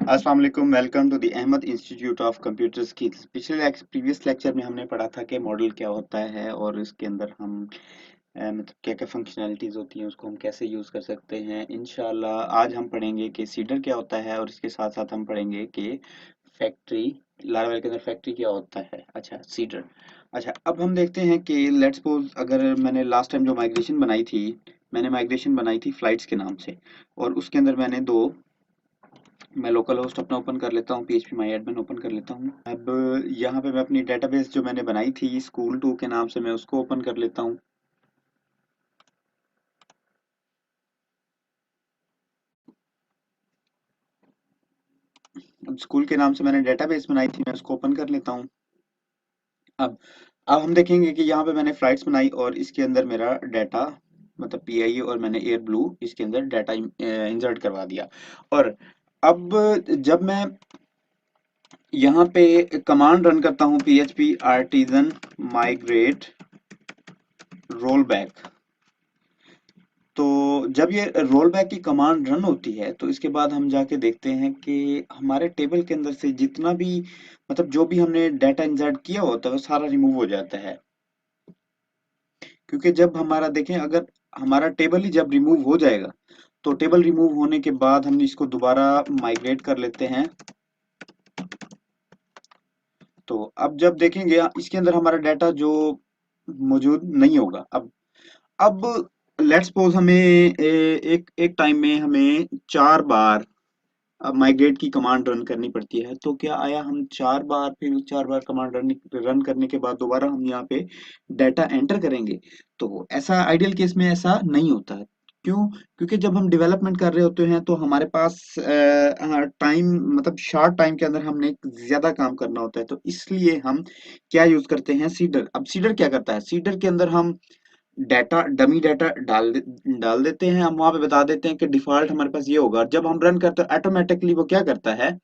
अस्सलाम वालेकुम। Welcome to the Ahmad institute of computer skills. Previous lecture में हमने पढ़ा था कि मॉडल क्या होता है और इसके अंदर हम मतलब क्या क्या फंक्शनैलिटीज होती हैं, उसको हम कैसे यूज़ कर सकते हैं। इंशाल्लाह आज हम पढ़ेंगे कि सीडर क्या होता है और इसके साथ साथ हम पढ़ेंगे कि फैक्ट्री लारावेल के अंदर फैक्ट्री क्या होता है। अच्छा, सीडर। अच्छा, अब हम देखते हैं कि लेट्स सपोज अगर मैंने लास्ट टाइम जो माइग्रेशन बनाई थी, मैंने माइग्रेशन बनाई थी फ्लाइट्स के नाम से, और उसके अंदर मैंने दो, मैं लोकल होस्ट अपना ओपन कर लेता हूँ, PHP माई एडमिन ओपन कर लेता हूँ। अब यहाँ पे मैं अपनी डेटाबेस जो मैंने बनाई थी स्कूल 2 के नाम से, मैं उसको ओपन कर लेता हूँ। अब स्कूल के नाम से मैंने डेटाबेस बनाई थी, मैं उसको ओपन कर लेता हूँ। अब अब हम देखेंगे कि यहाँ पे मैंने फ्लाइट्स बनाई और इसके अंदर मेरा डाटा मतलब PIE और मैंने एयर ब्लू इसके अंदर डाटा इंसर्ट करवा दिया। और अब जब मैं यहाँ पे कमांड रन करता हूँ PHP artisan migrate roll back, तो जब ये रोल बैक की कमांड रन होती है तो इसके बाद हम जाके देखते हैं कि हमारे टेबल के अंदर से जितना भी मतलब जो भी हमने डाटा इंसर्ट किया होता है वो सारा रिमूव हो जाता है। क्योंकि जब हमारा देखें, अगर हमारा टेबल ही जब रिमूव हो जाएगा तो टेबल रिमूव होने के बाद हम इसको दोबारा माइग्रेट कर लेते हैं। तो अब जब देखेंगे इसके अंदर हमारा डाटा जो मौजूद नहीं होगा। अब लेट्स सपोज हमें एक एक टाइम में हमें 4 बार माइग्रेट की कमांड रन करनी पड़ती है। तो क्या आया, हम 4 बार फिर 4 बार कमांड रन करने के बाद दोबारा हम यहाँ पे डाटा एंटर करेंगे? तो ऐसा आइडियल केस में ऐसा नहीं होता है। क्यों? क्योंकि जब हम डेवलपमेंट कर रहे होते हैं तो हमारे पास टाइम मतलब शॉर्ट टाइम के अंदर हमने ज्यादा काम करना होता है, तो इसलिए हम क्या यूज करते हैं, सीडर। अब सीडर क्या करता है, सीडर के अंदर हम डाटा डमी डाटा डाल देते हैं, हम वहां पे बता देते हैं कि डिफॉल्ट हमारे पास ये होगा। जब हम रन करते हैं ऑटोमेटिकली वो क्या करता है,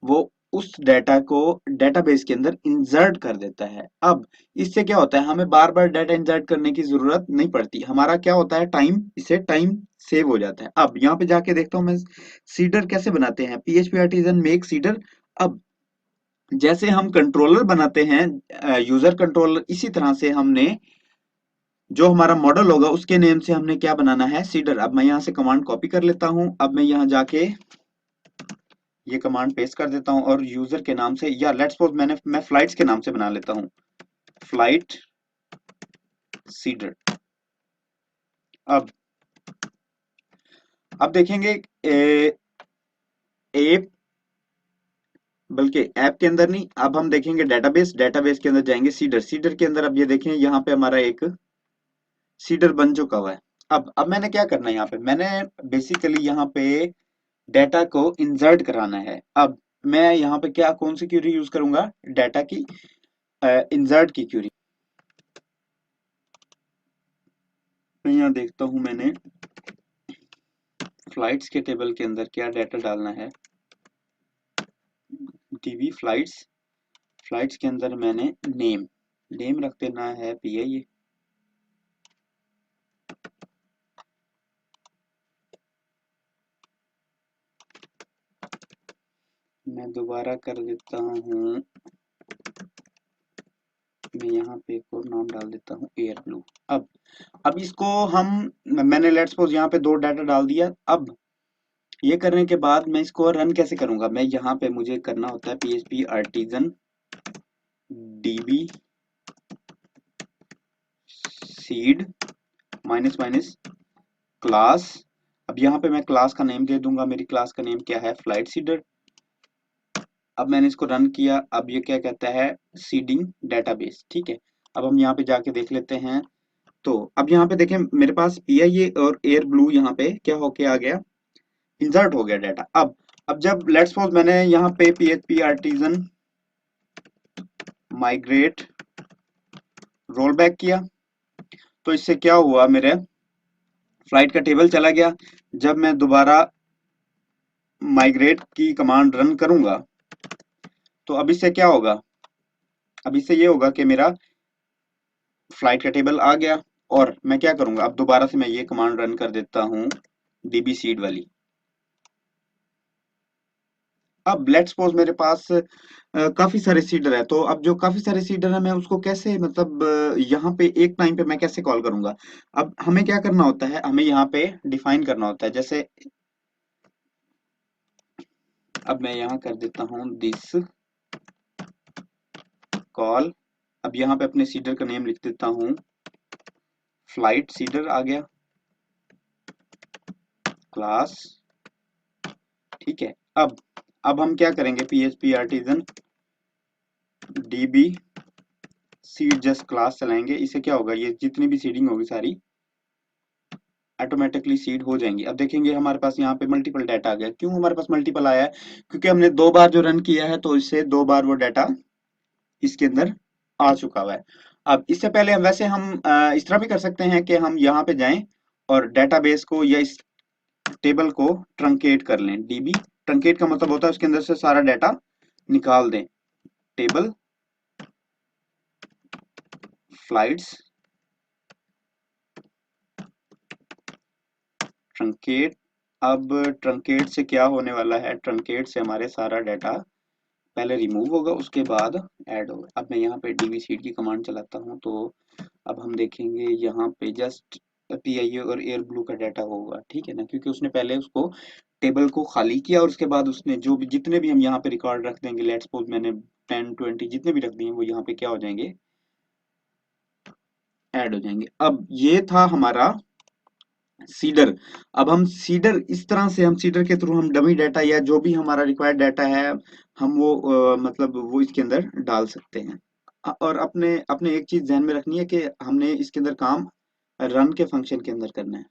वो उस डाटा को डेटाबेस के अंदर इंसर्ट कर देता है। अब इससे क्या होता है, हमें बार बार डाटा इंसर्ट करने की जरूरत नहीं पड़ती। हमारा क्या होता है, टाइम, इससे टाइम सेव हो जाता है। अब यहाँ पे जाके देखता हूँ मैं सीडर कैसे बनाते हैं, PHP आर्टिजन मेक सीडर। अब जैसे हम कंट्रोलर बनाते हैं यूजर कंट्रोलर, इसी तरह से हमने जो हमारा मॉडल होगा उसके नेम से हमने क्या बनाना है, सीडर। अब मैं यहाँ से कमांड कॉपी कर लेता हूँ। अब मैं यहाँ जाके ये कमांड पेस्ट कर देता हूँ और यूजर के नाम से, या लेट्स सपोज मैं फ्लाइट्स के नाम से बना लेता हूँ, फ्लाइट सीडर। अब अब देखेंगे ऐप, बल्कि ऐप के अंदर नहीं, अब हम देखेंगे डेटाबेस, डेटाबेस के अंदर जाएंगे सीडर, सीडर के अंदर अब ये देखें यहाँ पे हमारा एक सीडर बन चुका हुआ है। अब मैंने क्या करना है, यहाँ पे मैंने बेसिकली यहाँ पे डाटा को इंसर्ट कराना है। अब मैं यहाँ पे क्या कौन सी क्यूरी यूज करूंगा, डाटा की इंसर्ट की क्यूरी। मैं यहाँ देखता हूँ मैंने फ्लाइट्स के टेबल के अंदर क्या डाटा डालना है, DB फ्लाइट्स, फ्लाइट्स के अंदर मैंने नेम, नेम रख देना है PI। मैं दोबारा कर देता हूँ, मैं यहाँ पे एक और नाम डाल देता हूँ एयर ब्लू। अब इसको हम, मैंने लेट्स सपोज यहाँ पे 2 डाटा डाल दिया। अब ये करने के बाद मैं इसको रन कैसे करूंगा, मैं यहाँ पे मुझे करना होता है PHP artisan DB seed minus minus class. अब यहाँ पे मैं क्लास का नेम दे दूंगा, मेरी क्लास का नेम क्या है, फ्लाइट सीडर। अब मैंने इसको रन किया, अब ये क्या कहता है, सीडिंग डेटाबेस। ठीक है, अब हम यहाँ पे जाके देख लेते हैं। तो अब यहाँ पे देखें मेरे पास PIA और एयर ब्लू यहाँ पे क्या होके आ गया, इंसर्ट हो गया डाटा। अब जब लेट्स सपोज मैंने यहाँ पे PHP artisan migrate roll back किया, तो इससे क्या हुआ, मेरे फ्लाइट का टेबल चला गया। जब मैं दोबारा माइग्रेट की कमांड रन करूंगा तो अब इससे क्या होगा, अब इससे ये होगा कि मेरा फ्लाइट का टेबल आ गया। और मैं क्या करूंगा, अब दोबारा से मैं ये कमांड रन कर देता हूं, DB सीड वाली। अब लेट्स सपोज मेरे पास काफी सारे सीडर है, तो अब जो काफी सारे सीडर है मैं उसको कैसे मतलब यहाँ पे एक टाइम पे मैं कैसे कॉल करूंगा। अब हमें क्या करना होता है, हमें यहाँ पे डिफाइन करना होता है। जैसे अब मैं यहाँ कर देता हूँ दिस कॉल। अब यहाँ पे अपने सीडर का नेम लिख देता हूँ, फ्लाइट सीडर आ गया, क्लास। ठीक है। अब हम क्या करेंगे, php artisan db seed just class चलाएंगे। इससे क्या होगा, ये जितनी भी सीडिंग होगी सारी ऑटोमेटिकली सीड हो जाएंगी। अब देखेंगे हमारे पास यहाँ पे मल्टीपल डाटा आ गया। क्यों हमारे पास मल्टीपल आया है, क्योंकि हमने 2 बार जो रन किया है, तो इससे 2 बार वो डाटा इसके अंदर आ चुका हुआ है। अब इससे पहले हम वैसे हम इस तरह भी कर सकते हैं कि हम यहाँ पे जाएं और डेटाबेस को या इस टेबल को ट्रंकेट कर लें। डीबी ट्रंकेट का मतलब होता है उसके अंदर से सारा डाटा निकाल दें। Table flights truncate. अब ट्रंकेट से क्या होने वाला है, ट्रंकेट से हमारे सारा डाटा पहले रिमूव होगा, उसके बाद ऐड होगा। अब मैं यहाँ पे डीबी सीड की कमांड चलाता हूँ, तो अब हम देखेंगे यहाँ पे जस्ट पीआईए और एयर ब्लू का डाटा होगा, ठीक है ना, क्योंकि उसने पहले उसको टेबल को खाली किया और उसके बाद उसने जो भी जितने भी हम यहाँ पे रिकॉर्ड रख देंगे, लेट्स सपोज मैंने 10 20 जितने भी रख दिए वो यहाँ पे क्या हो जाएंगे, ऐड हो जाएंगे। अब ये था हमारा सीडर। अब हम सीडर इस तरह से, हम सीडर के थ्रू हम डमी डाटा या जो भी हमारा रिक्वायर्ड डाटा है हम वो मतलब वो इसके अंदर डाल सकते हैं। और अपने अपने एक चीज ध्यान में रखनी है कि हमने इसके अंदर काम रन के फंक्शन के अंदर करना है।